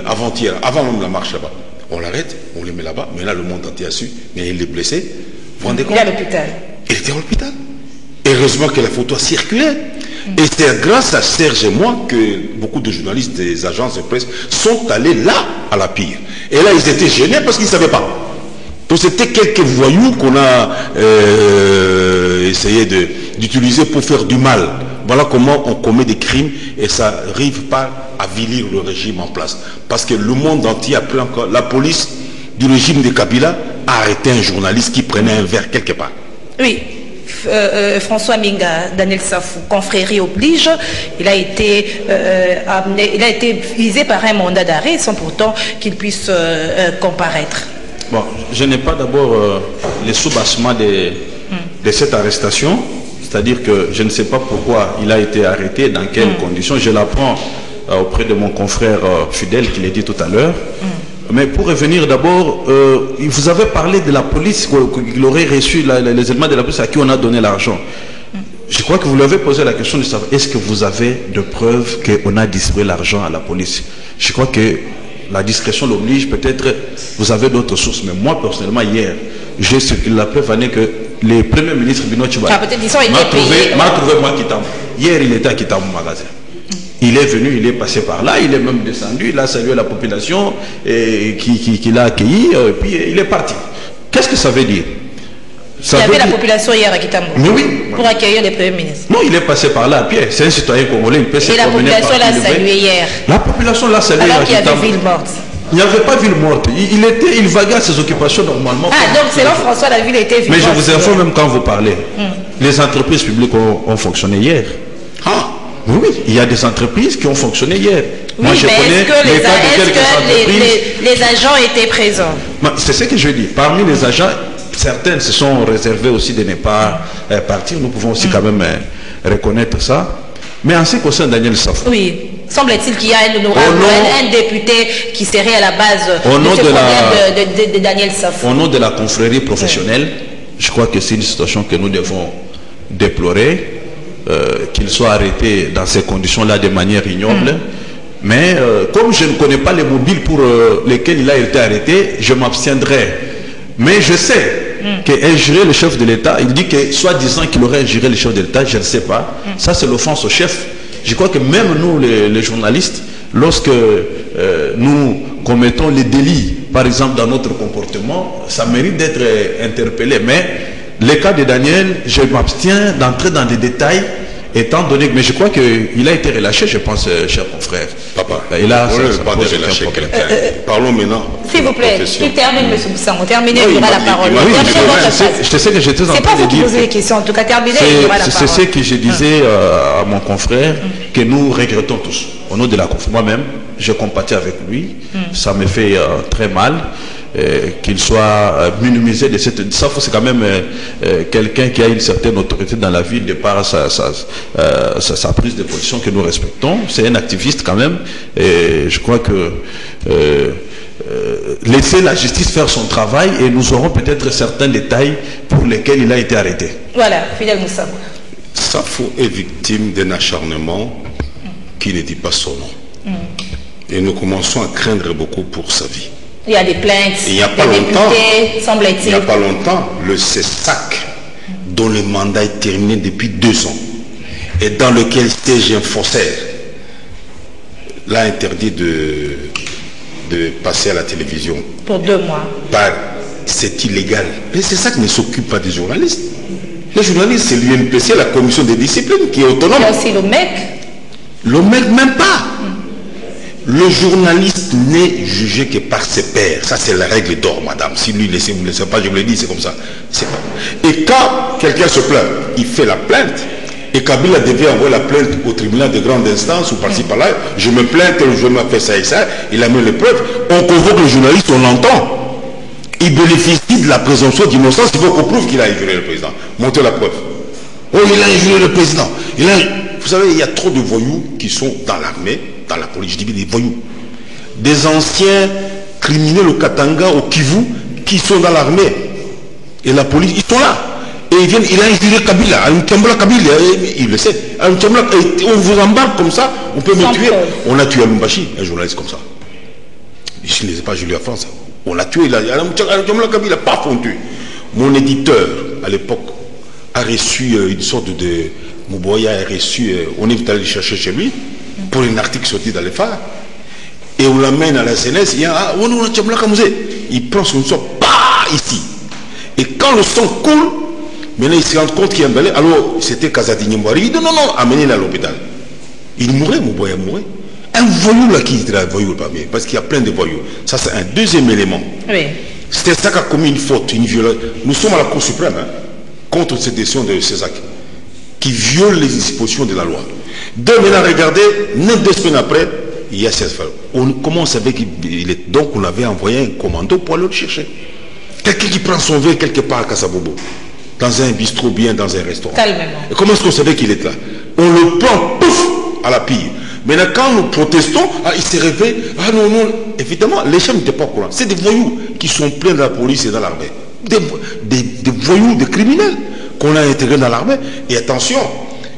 E: avant-hier, avant même la marche là-bas. On l'arrête, on le met là-bas. Maintenant, le monde entier a su, mais il est blessé. Vous vous rendez compte?
A: Il est à l'hôpital.
E: Il était à l'hôpital. Heureusement que la photo a circulé. Et c'est grâce à Serge et moi que beaucoup de journalistes des agences de presse sont allés là, à la pire. Et là, ils étaient gênés parce qu'ils ne savaient pas. Donc c'était quelques voyous qu'on a essayé d'utiliser pour faire du mal. Voilà comment on commet des crimes et ça n'arrive pas à avilir le régime en place. Parce que le monde entier a pris encore... La police du régime de Kabila a arrêté un journaliste qui prenait un verre quelque part.
A: Oui. François Minga, Daniel Safou, confrérie oblige, il a été visé par un mandat d'arrêt sans pourtant qu'il puisse comparaître.
C: Bon, je n'ai pas d'abord les soubassements de cette arrestation, c'est-à-dire que je ne sais pas pourquoi il a été arrêté, dans quelles conditions. Je l'apprends auprès de mon confrère fidèle qui l'a dit tout à l'heure. Mais pour revenir d'abord, vous avez parlé de la police, qu'il aurait reçu les éléments de la police à qui on a donné l'argent. Je crois que vous lui avez posé la question de savoir, est-ce que vous avez de preuves qu'on a distribué l'argent à la police? Je crois que la discrétion l'oblige, peut-être vous avez d'autres sources. Mais moi, personnellement, hier, j'ai circulé la preuve année que le Premier ministre Bino Tchiba m'a trouvé moi Kitambo. Hier, il était à Kitambo magasin. Il est venu, il est passé par là, il est même descendu, il a salué la population qui l'a accueilli, et puis il est parti. Qu'est-ce que ça veut dire?
A: Il y avait la population hier à Kitambo.
C: Mais oui.
A: Pour accueillir le Premier ministre.
C: Non, il est passé par là à pied. C'est un citoyen congolais, il peut se promener.
A: Et la population l'a salué hier.
C: La population l'a salué
A: alors
C: à
A: qu'il y
C: Kitambo.
A: avait ville morte.
C: Il n'y avait pas ville morte. Il vaguait à ses occupations normalement.
A: Ah, donc selon François, la ville était ville morte.
C: Mais je vous informe même quand vous parlez. Les entreprises publiques ont fonctionné hier. Ah, oui, il y a des entreprises qui ont fonctionné hier.
A: Oui, moi, je connais les agents étaient présents?
C: C'est ce que je dis. Parmi les agents, certaines se sont réservées aussi de ne pas partir. Nous pouvons aussi quand même reconnaître ça. Mais en ce qui concerne Daniel Safou,
A: oui. Semble-t-il qu'il y a un député qui serait à la base
C: de ce
A: problème de Daniel Safou.
C: Au nom de la confrérie professionnelle, je crois que c'est une situation que nous devons déplorer, qu'il soit arrêté dans ces conditions-là de manière ignoble. Mais comme je ne connais pas les mobiles pour lesquels il a été arrêté, je m'abstiendrai. Mais je sais qu'injurer le chef de l'État, il dit que soi-disant qu'il aurait injuré le chef de l'État, je ne sais pas. Ça, c'est l'offense au chef. Je crois que même nous, les journalistes, lorsque nous commettons les délits, par exemple dans notre comportement, ça mérite d'être interpellé. Mais le cas de Daniel, je m'abstiens d'entrer dans des détails, étant donné que, mais je crois qu'il a été relâché, je pense, cher confrère.
E: Papa,
C: et là,
E: on ne veut pas relâcher quelqu'un. Parlons maintenant.
A: S'il vous plaît, il termine, M. Boussango. Terminez, il aura la parole.
C: Je sais que j'étais en train de dire.
A: C'est pas vous qui posez les questions, en tout cas, terminez, il aura la parole.
C: C'est ce que je disais à mon confrère, que nous regrettons tous. Au nom de la confrérie, moi-même, je compatis avec lui. Ça me fait très mal. Qu'il soit minimisé de cette... Ça, c'est quand même quelqu'un qui a une certaine autorité dans la ville de par sa prise de position que nous respectons. C'est un activiste quand même. Et je crois que laisser la justice faire son travail et nous aurons peut-être certains détails pour lesquels il a été arrêté.
A: Voilà, Fidèle Moussango.
E: Safou est victime d'un acharnement qui ne dit pas son nom. Et nous commençons à craindre beaucoup pour sa vie.
A: Il y a des plaintes,
E: il n'y a pas longtemps,
A: semble-t-il.
E: Il n'y a pas longtemps, le CESAC, dont le mandat est terminé depuis 2 ans, et dans lequel siège un faussaire, l'a interdit de passer à la télévision.
A: Pour 2 mois.
E: C'est illégal. Mais c'est ça qui ne s'occupe pas des journalistes. Les journalistes, c'est l'UNPC, la commission des disciplines, qui est autonome.
A: Il y a aussi l'OMEC.
E: L'OMEC, même pas. Le journaliste n'est jugé que par ses pairs. Ça, c'est la règle d'or, madame. Si lui, vous ne laissez pas, je vous l'ai dit, c'est comme ça. Et quand quelqu'un se plaint, il fait la plainte. Et Kabila devait envoyer la plainte au tribunal de grande instance ou par-ci par-là. Je me plains que je me fais ça et ça. Il a mis les preuves. On convoque le journaliste, on l'entend. Il bénéficie de la présomption d'innocence. Il faut qu'on prouve qu'il a injuré le président. Montez la preuve. Oh, il a injuré le président. Vous savez, il y a trop de voyous qui sont dans l'armée, dans la police, je dis des voyous. Des anciens criminels au Katanga, au Kivu, qui sont dans l'armée. Et la police, ils sont là. Et ils viennent, il a injuré Kabila, Kabila, il le sait. On vous embarque comme ça, on peut me tuer. On a tué Lumbashi, un journaliste comme ça. Je ne sais pas Julia France. On l'a tué, il a Kabila, paf, on tue. Mon éditeur, à l'époque, a reçu une sorte de... Mouboya a reçu, on est allé le chercher chez lui, pour un article sorti dans les phares. Et on l'amène à la CNS, il prend son sang, ici. Et quand le sang coule, maintenant il se rend compte qu'il y a un balai, alors c'était Kazadi Nyambari, il dit non, amenez-le à l'hôpital. Il mourait, Mouboya mourait. Un voyou là qui était là, voyou, parce qu'il y a plein de voyous. Ça, c'est un deuxième élément. Oui. C'était ça qui a commis une faute, une violence. Nous sommes à la Cour suprême, contre cette décision de CESAC, qui viole les dispositions de la loi. Maintenant, regardez, 2 semaines après, il y a cette femme. Comment on savait qu'il est... Donc, on avait envoyé un commando pour aller le chercher. Quelqu'un qui prend son verre quelque part à Kassabobo, dans un bistrot, bien dans un restaurant.
A: Calmement.
E: Et comment est-ce qu'on savait qu'il est là? On le prend, pouf, à la pille. Maintenant, quand nous protestons, il s'est réveillé. Non. Évidemment, les gens n'étaient pas au courant. C'est des voyous qui sont pleins de la police et dans l'armée. Des voyous, des criminels qu'on a intégrés dans l'armée. Et attention,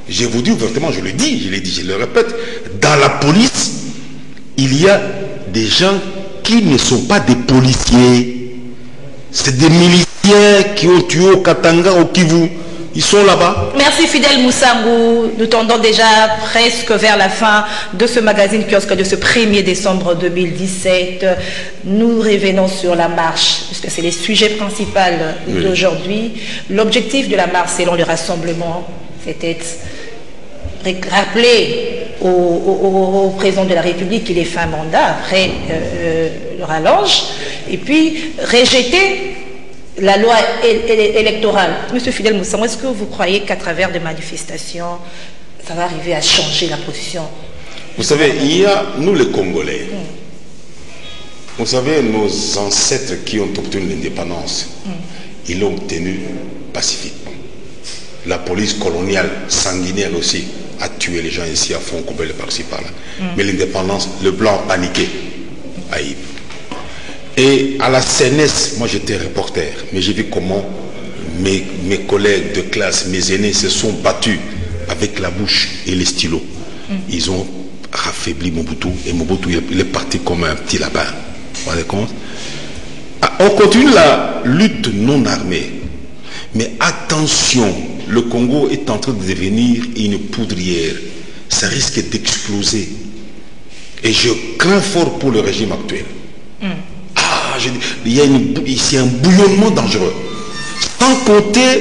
E: je vous dis ouvertement, je le dis, je le répète, dans la police, il y a des gens qui ne sont pas des policiers. C'est des miliciens qui ont tué au Katanga, au Kivu. Ils sont là-bas.
A: Merci Fidèle Moussango. Nous tendons déjà presque vers la fin de ce magazine kiosque de ce 1er décembre 2017. Nous revenons sur la marche, puisque c'est les sujets principaux d'aujourd'hui. L'objectif de la marche, selon le rassemblement, c'était rappeler au président de la République qu'il est fin mandat après le rallonge, et puis rejeter la loi électorale. Monsieur Fidèle Moussango, est-ce que vous croyez qu'à travers des manifestations, ça va arriver à changer la position?
E: Vous savez, il y a, nous les Congolais, vous savez, nos ancêtres qui ont obtenu l'indépendance, ils l'ont obtenu pacifiquement. La police coloniale sanguinaire aussi, à tuer les gens ici à fond, couper le par-ci par-là. Mais l'indépendance, le blanc paniqué. Aïe. Et à la CNS, moi j'étais reporter, mais j'ai vu comment mes collègues de classe, mes aînés se sont battus avec la bouche et les stylos. Ils ont raffaibli Mobutu, et Mobutu il est parti comme un petit lapin. Vous vous rendez compte? On continue la lutte non armée. Mais attention, le Congo est en train de devenir une poudrière. Ça risque d'exploser. Et je crains fort pour le régime actuel. Il y a ici un bouillonnement dangereux. Sans compter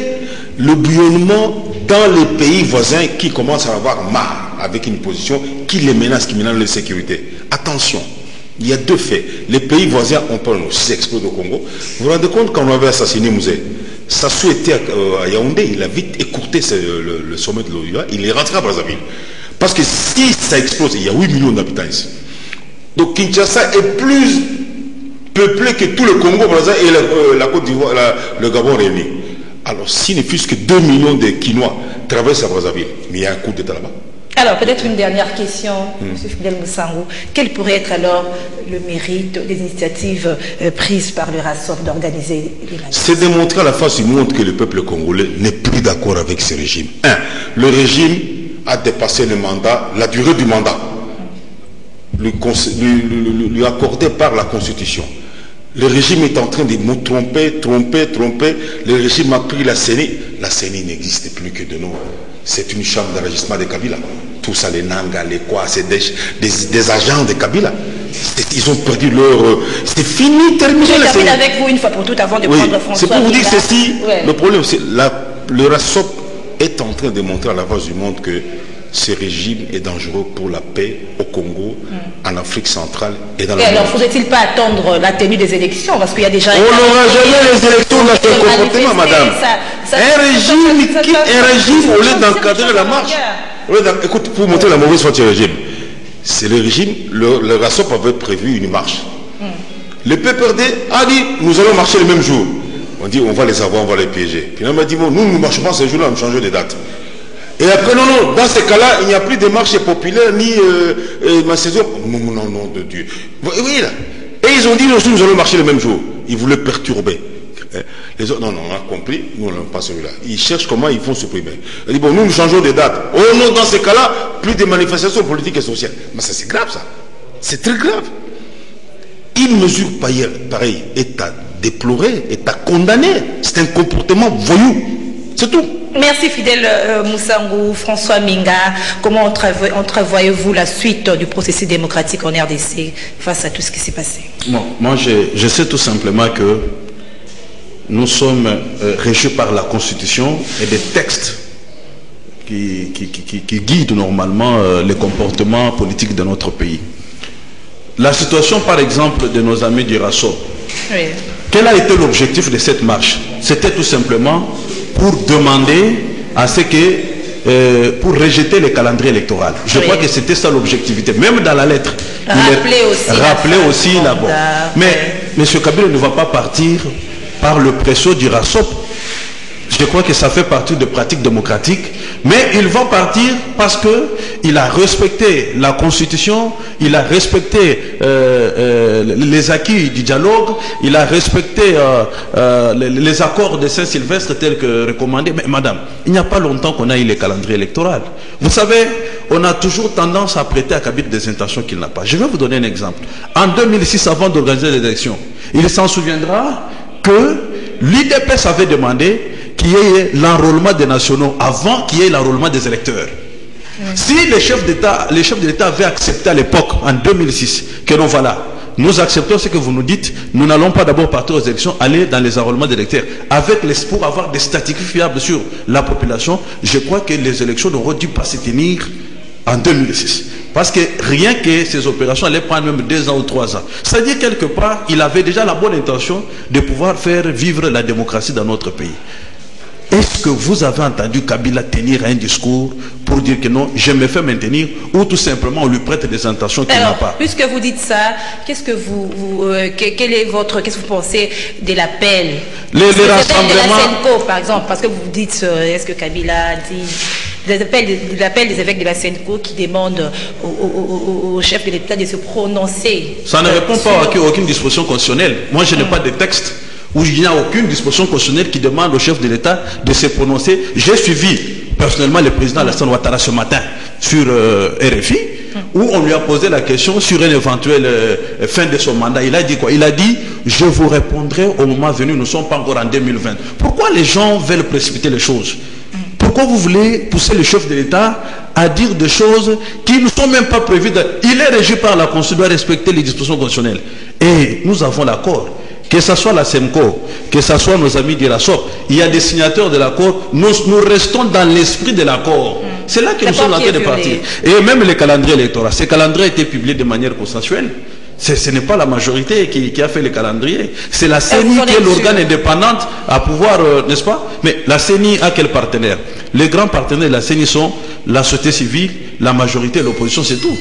E: le bouillonnement dans les pays voisins qui commencent à avoir marre avec une position qui les menace, qui menace leur sécurité. Attention, il y a deux faits. Les pays voisins ont peur de s'exploser au Congo. Vous vous rendez compte quand on avait assassiné Mouzé, Sassou était à Yaoundé, il a vite écourté le sommet de l'OUA, il est rentré à Brazzaville. Parce que si ça explose, il y a 8 millions d'habitants ici. Donc Kinshasa est plus peuplé que tout le Congo, Brazzaville et la Côte d'Ivoire, le Gabon réuni. Alors s'il ne fût que 2 millions de Quinois traversent à Brazzaville, mais il y a un coup d'État là-bas.
A: Alors, peut-être une dernière question, M. Fidèle Moussangou. Quel pourrait être alors le mérite des initiatives prises par le RASOP d'organiser les manifestations?
E: C'est démontrer à la face du monde que le peuple congolais n'est plus d'accord avec ce régime. Le régime a dépassé le mandat, la durée du mandat, lui accordé par la Constitution. Le régime est en train de nous tromper. Le régime a pris la CENI. La CENI n'existe plus que de nous. C'est une chambre d'enregistrement de Kabila. Tout ça, les Nanga, les quoi, c'est des agents de Kabila. Ils ont perdu leur... C'est fini, terminé.
A: Je termine avec vous une fois pour toutes avant de prendre François.
E: C'est pour vous dire ceci. Ouais. Le problème, c'est le RASOP est en train de montrer à la face du monde que ce régime est dangereux pour la paix au Congo, en Afrique centrale et dans le monde.
A: Alors, faudrait-il pas attendre la tenue des élections? Parce qu'il y a déjà...
E: On n'aura jamais les élections dans ce comportement, madame. Un régime, au lieu d'encadrer la marche... Écoute, pour montrer la mauvaise foi du régime, c'est le régime, le RASOP avait prévu une marche. Le PPRD a dit, nous allons marcher le même jour. On dit, on va les avoir, on va les piéger. Puis on m'a dit, bon, nous ne marchons pas ce jour-là, on va changer de date. Et après, non, dans ces cas-là, il n'y a plus de marche populaire, ni ma saison. Non, de Dieu. Oui, là. Et ils ont dit, nous allons marcher le même jour. Ils voulaient perturber. Les autres, non, on a compris, nous on n'a pas celui-là. Ils cherchent comment ils vont supprimer. Ils disent, bon, nous changeons de date. Oh non, dans ces cas-là, plus de manifestations politiques et sociales. Mais ça, c'est grave, ça. C'est très grave. Une mesure pareille est à déplorer, est à condamner. C'est un comportement voyou. C'est tout.
A: Merci Fidèle Moussangou, François Minga. Comment entrevoyez-vous la suite du processus démocratique en RDC face à tout ce qui s'est passé?
C: Bon, moi, je sais tout simplement que nous sommes régis par la Constitution et des textes qui guident normalement les comportements politiques de notre pays. La situation, par exemple, de nos amis du RASOP. Oui. Quel a été l'objectif de cette marche? C'était tout simplement pour demander à ce que, pour rejeter le calendrier électoral. Je crois que c'était ça l'objectivité. Même dans la lettre, rappeler aussi là-bas. Mais M. Kabila ne va pas partir par le pression du RASOP. Je crois que ça fait partie de pratiques démocratiques, mais il va partir parce qu'il a respecté la Constitution, il a respecté les acquis du dialogue, il a respecté les accords de Saint-Sylvestre tels que recommandés. Mais madame, il n'y a pas longtemps qu'on a eu le calendrier électoral. Vous savez, on a toujours tendance à prêter à Kabila des intentions qu'il n'a pas. Je vais vous donner un exemple. En 2006, avant d'organiser les élections, il s'en souviendra que l'UDPS avait demandé qu'il y ait l'enrôlement des nationaux avant qu'il y ait l'enrôlement des électeurs. Si les chefs d'État avaient accepté à l'époque, en 2006, que non, voilà, nous acceptons ce que vous nous dites, nous n'allons pas d'abord partir aux élections, aller dans les enrôlements des électeurs, avec l'espoir d'avoir des statistiques fiables sur la population, je crois que les élections n'auraient dû pas se tenir en 2006. Parce que rien que ces opérations allaient prendre même 2 ans ou 3 ans. C'est-à-dire quelque part, il avait déjà la bonne intention de pouvoir faire vivre la démocratie dans notre pays. Est-ce que vous avez entendu Kabila tenir un discours pour dire que non, je me fais maintenir, ou tout simplement on lui prête des intentions qu'il n'a pas?
A: Puisque vous dites ça, qu'est-ce que qu'est-ce que vous pensez de l'appel?
C: Les rassemblements.
A: De la CENCO, par exemple, parce que vous dites, est-ce que Kabila dit l'appel des évêques de la Senco qui demandent au chef de l'État de se prononcer.
C: Ça ne répond pas à aucune disposition constitutionnelle. Moi, je n'ai pas de texte où il n'y a aucune disposition constitutionnelle qui demande au chef de l'État de se prononcer. J'ai suivi personnellement le président Alassane Ouattara ce matin sur RFI, où on lui a posé la question sur une éventuelle fin de son mandat. Il a dit quoi? Il a dit « Je vous répondrai au moment venu, nous ne sommes pas encore en 2020 ». Pourquoi les gens veulent précipiter les choses? Pourquoi vous voulez pousser le chef de l'État à dire des choses qui ne sont même pas prévues? Il est régi par la Constitution, doit respecter les dispositions constitutionnelles. Et nous avons l'accord. Que ce soit la SEMCO, que ce soit nos amis de la SOP, il y a des signataires de l'accord, nous restons dans l'esprit de l'accord. C'est là que nous sommes en train de partir. Et même les calendriers électoraux, ces calendriers étaient publiés de manière consensuelle. Ce n'est pas la majorité qui a fait les calendriers. C'est la CENI qui est l'organe indépendant à pouvoir, n'est-ce pas? Mais la CENI a quel partenaire? Les grands partenaires de la CENI sont la société civile, la majorité et l'opposition, c'est tout.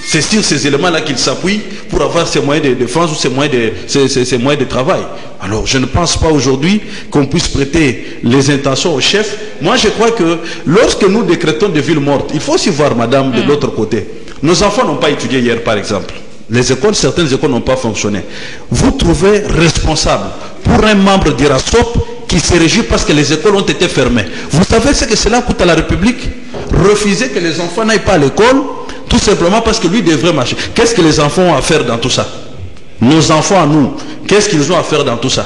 C: C'est sur ces éléments-là qu'il s'appuie pour avoir ses moyens de défense ou ses moyens de travail. Alors, je ne pense pas aujourd'hui qu'on puisse prêter les intentions au chef. Moi, je crois que lorsque nous décrétons des villes mortes, il faut aussi voir, madame, de l'autre côté. Nos enfants n'ont pas étudié hier, par exemple. Les écoles, certaines écoles n'ont pas fonctionné. Vous trouvez responsable pour un membre d'IRASOP qui se régit parce que les écoles ont été fermées. Vous savez ce que cela coûte à la République? Refuser que les enfants n'aillent pas à l'école, tout simplement parce que lui devrait marcher. Qu'est-ce que les enfants ont à faire dans tout ça? Nos enfants à nous, qu'est-ce qu'ils ont à faire dans tout ça?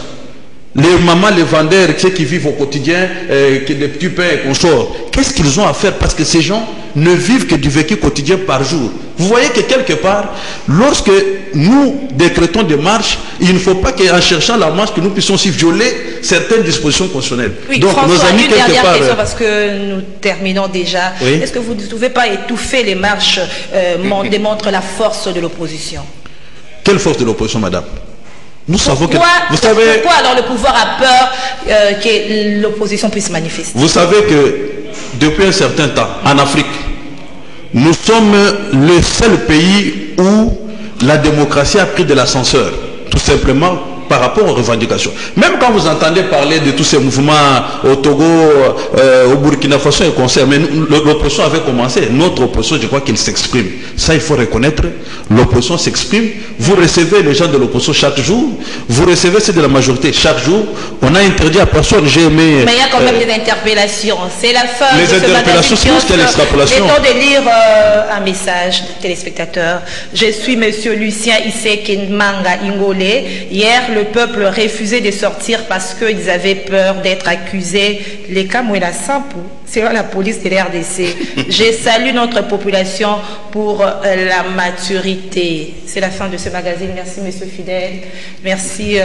C: Les mamans, les vendeurs, ceux qui vivent au quotidien, des petits pains et consorts, qu'est-ce qu'ils ont à faire? Parce que ces gens ne vivent que du vécu quotidien par jour. Vous voyez que quelque part, lorsque nous décrétons des marches, il ne faut pas qu'en cherchant la marche, que nous puissions aussi violer certaines dispositions constitutionnelles.
A: Oui,
C: donc
A: François,
C: nos amis
A: une
C: quelque
A: dernière
C: part...
A: question parce que nous terminons déjà.
C: Oui.
A: Est-ce que vous ne pouvez pas étouffer les marches démontrent la force de l'opposition?
C: Quelle force de l'opposition, madame? Nous savons que...
A: Vous savez, pourquoi alors le pouvoir a peur que l'opposition puisse manifester?
C: Vous savez que depuis un certain temps, en Afrique, nous sommes le seul pays où la démocratie a pris de l'ascenseur, tout simplement par rapport aux revendications. Même quand vous entendez parler de tous ces mouvements au Togo, au Burkina Faso et concert, mais l'opposition avait commencé. Notre opposition, je crois qu'il s'exprime. Ça, il faut reconnaître. L'opposition s'exprime. Vous recevez les gens de l'opposition chaque jour. Vous recevez ceux de la majorité chaque jour. On a interdit à personne. J'ai aimé...
A: Mais il y a quand même des interpellations. C'est la fin
C: les
A: de ce
C: interpellations, c'est l'extrapolation.
A: Mettons de lire un message de téléspectateur. Je suis monsieur Lucien Issekin Manga Ingolé. Hier, le peuple refusait de sortir parce qu'ils avaient peur d'être accusés. Les Kamouela Sampou, c'est la police de l'RDC. Je salue notre population pour la maturité. C'est la fin de ce magazine. Merci, monsieur Fidèle. Merci,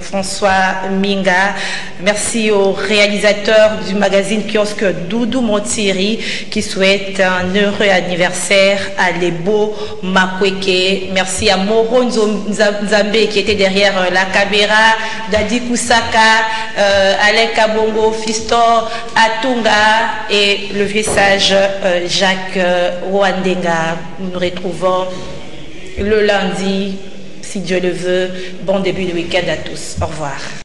A: François Minga. Merci au réalisateur du magazine kiosque Doudou Montiri qui souhaite un heureux anniversaire à Lebo Makweke. Merci à Moro Nzambe qui était derrière la caméra, Dadi Kusaka, Alain Kabongo, Fiston Atunga et le vieux sage Jacques Rwandenga. Nous nous retrouvons le lundi, si Dieu le veut. Bon début de week-end à tous. Au revoir.